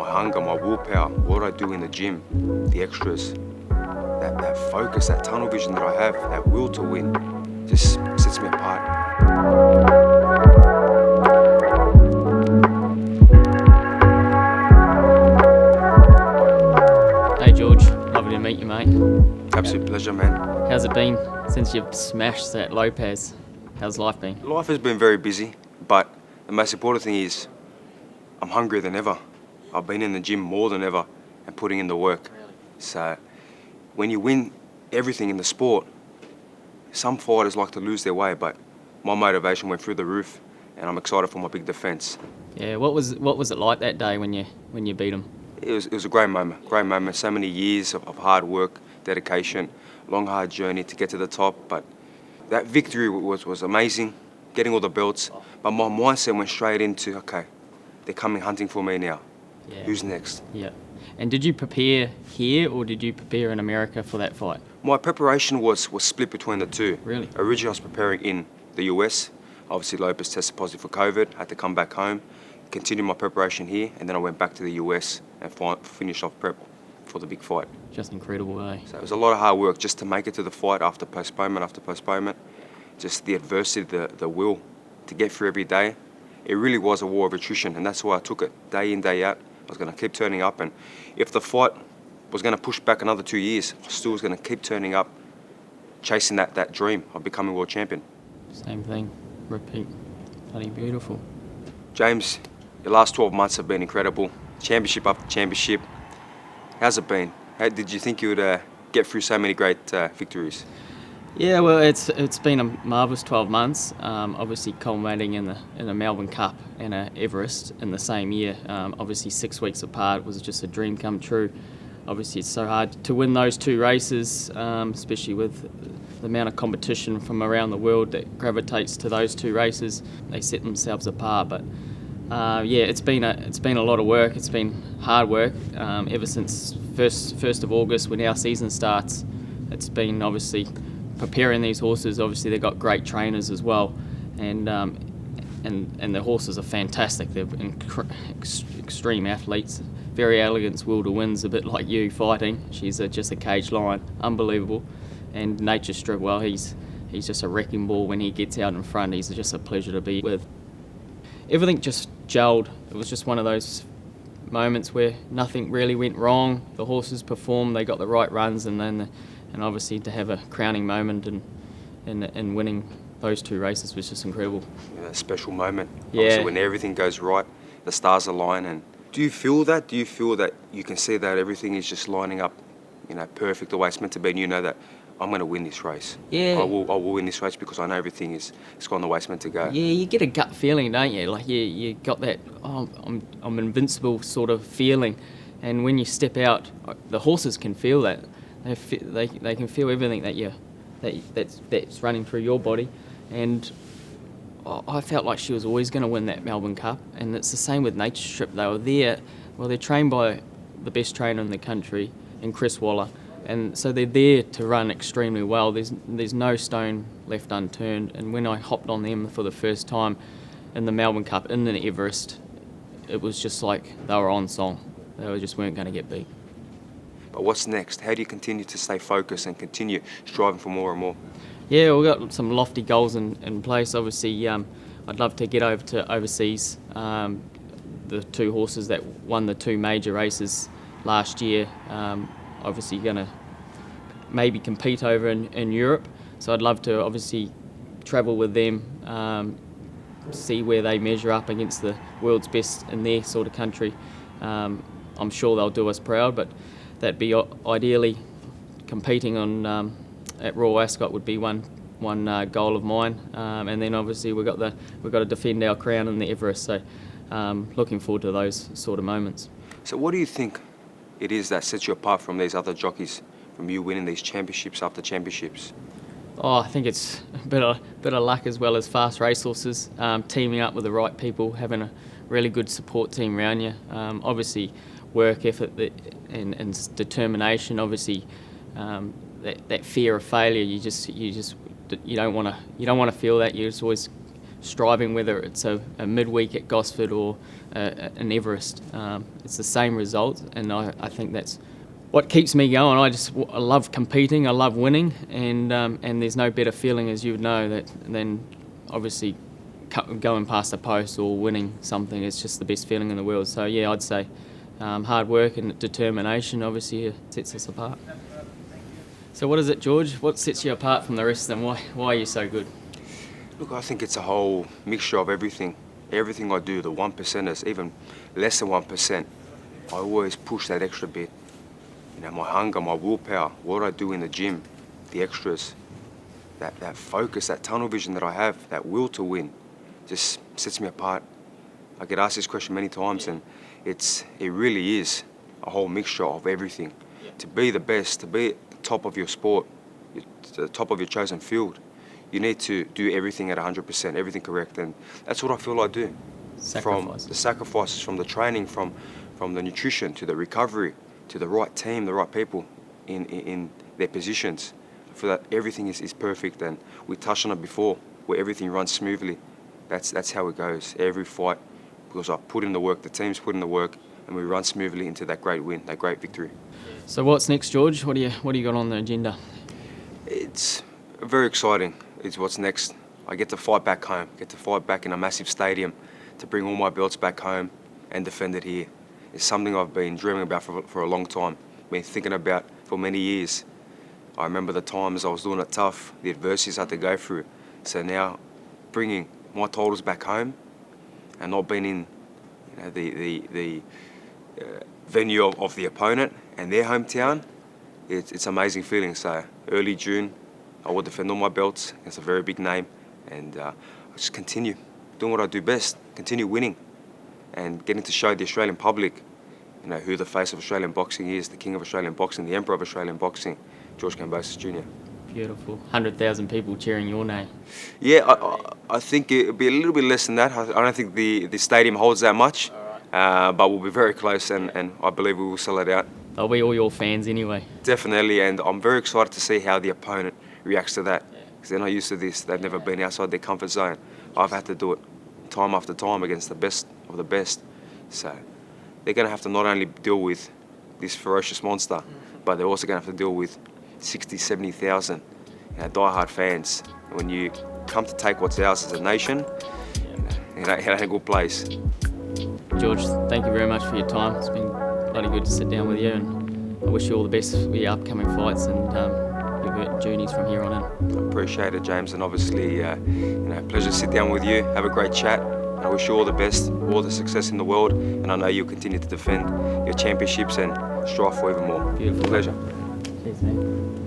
my hunger, my willpower, what I do in the gym, the extras, that focus, that tunnel vision that I have, that will to win, just sets me apart. Hey George, lovely to meet you, mate. Absolute pleasure, man. How's it been since you've smashed that Lopez? How's life been? Life has been very busy, but the most important thing is I'm hungrier than ever. I've been in the gym more than ever and putting in the work. Really? So when you win everything in the sport, some fighters like to lose their way, but my motivation went through the roof and I'm excited for my big defence. Yeah, what was it like that day when you beat him? It was a great moment, so many years of hard work, dedication, long hard journey to get to the top, but that victory was amazing, getting all the belts, but my mindset went straight into, okay, they're coming hunting for me now. Yeah. Who's next? Yeah. And did you prepare here or did you prepare in America for that fight? My preparation was split between the two. Really? Originally I was preparing in the US. Obviously Lopez tested positive for COVID, had to come back home, continue my preparation here, and then I went back to the US and finished off prep for the big fight. Just incredible, eh? So it was a lot of hard work just to make it to the fight after postponement. Just the adversity, the will to get through every day. It really was a war of attrition, and that's why I took it day in, day out. I was going to keep turning up, and if the fight was going to push back another 2 years, I still was going to keep turning up, chasing that dream of becoming world champion. Same thing, repeat. Bloody beautiful. James, your last 12 months have been incredible. Championship after championship. How's it been? How did you think you would get through so many great victories? Yeah, well, it's been a marvellous 12 months. Obviously, culminating in the Melbourne Cup and Everest in the same year. Obviously, 6 weeks apart was just a dream come true. Obviously, it's so hard to win those two races, especially with the amount of competition from around the world that gravitates to those two races. They set themselves apart, but yeah, it's been a lot of work. It's been hard work ever since first of August when our season starts. It's been obviously preparing these horses. Obviously, they've got great trainers as well, and the horses are fantastic. They're extreme athletes, very elegant will to wins, a bit like you fighting. She's just a cage lion, unbelievable. And Nature Strip, well, he's just a wrecking ball when he gets out in front. He's just a pleasure to be with. Everything just gelled. It was just one of those moments where nothing really went wrong. The horses performed, they got the right runs, and obviously to have a crowning moment and winning those two races was just incredible. Yeah, a special moment. Yeah. Obviously, when everything goes right, the stars align. And do you feel that? Do you feel that you can see that everything is just lining up, perfect the way it's meant to be, and you know that I'm going to win this race. Yeah. I will win this race because I know everything it's gone the way it's meant to go. Yeah, you get a gut feeling, don't you? Like you got that, I'm invincible sort of feeling. And when you step out, the horses can feel that. They can feel everything that's running through your body. And I felt like she was always going to win that Melbourne Cup. And it's the same with Nature Strip. They were there. Well, they're trained by the best trainer in the country, in Chris Waller. And so they're there to run extremely well. There's no stone left unturned. And when I hopped on them for the first time in the Melbourne Cup, in the Everest, it was just like they were on song. They just weren't going to get beat. But what's next? How do you continue to stay focused and continue striving for more and more? Yeah, we've got some lofty goals in place. Obviously, I'd love to get over to overseas. The two horses that won the two major races last year, obviously going to maybe compete over in Europe. So I'd love to obviously travel with them, see where they measure up against the world's best in their sort of country. I'm sure they'll do us proud, but that'd be ideally competing on at Royal Ascot would be one goal of mine. And then obviously we've got to defend our crown in the Everest. So looking forward to those sort of moments. So what do you think it is that sets you apart from these other jockeys, from you winning these championships after championships? Oh, I think it's a bit of luck as well as fast racehorses, teaming up with the right people, having a really good support team around you. Obviously, work effort and determination. Obviously, that fear of failure. You don't want to feel that. You just always striving, whether it's a midweek at Gosford or an Everest. It's the same result, and I think that's what keeps me going. I love competing, I love winning, and there's no better feeling, as you would know, than obviously going past a post or winning something. It's just the best feeling in the world. So yeah, I'd say hard work and determination obviously sets us apart. So what is it, George? What sets you apart from the rest of them? Why are you so good? Look, I think it's a whole mixture of everything. Everything I do, the 1%ers, even less than 1%, I always push that extra bit. You know, my hunger, my willpower, what I do in the gym, the extras, that focus, that tunnel vision that I have, that will to win, just sets me apart. I get asked this question many times, and it really is a whole mixture of everything. To be the best, to be at the top of your sport, the top of your chosen field, you need to do everything at 100%, everything correct, and that's what I feel I do. From the sacrifices, from the training, from the nutrition to the recovery, to the right team, the right people in their positions. I feel that everything is perfect, and we touched on it before, where everything runs smoothly. That's how it goes, every fight, because I put in the work, the team's put in the work, and we run smoothly into that great win, that great victory. So what's next, George? What do you got on the agenda? It's very exciting. It's what's next. I get to fight back home, get to fight back in a massive stadium, to bring all my belts back home and defend it here. It's something I've been dreaming about for a long time, been thinking about for many years. I remember the times I was doing it tough, the adversities I had to go through. So now, bringing my titles back home and not being in the venue of the opponent and their hometown, it's an amazing feeling. So early June, I will defend all my belts against a very big name, and I'll just continue doing what I do best, continue winning, and getting to show the Australian public, who the face of Australian boxing is, the king of Australian boxing, the emperor of Australian boxing, George Kambosos Jr. Beautiful. 100,000 people cheering your name. Yeah, I think it'll be a little bit less than that. I don't think the stadium holds that much, but we'll be very close, and I believe we will sell it out. They'll be all your fans anyway. Definitely, and I'm very excited to see how the opponent reacts to that, because they're not used to this. They've never been outside their comfort zone. I've had to do it time after time against the best of the best. So they're going to have to not only deal with this ferocious monster, but they're also going to have to deal with 60, 70,000 die-hard fans. And when you come to take what's ours as a nation, it ain't a good place. George, thank you very much for your time. It's been bloody good to sit down with you, and I wish you all the best for your upcoming fights and your journeys from here on in. I appreciate it, James, and obviously, pleasure to sit down with you, have a great chat. I wish you all the best, all the success in the world, and I know you'll continue to defend your championships and strive for even more. Beautiful. Pleasure. Cheers, mate.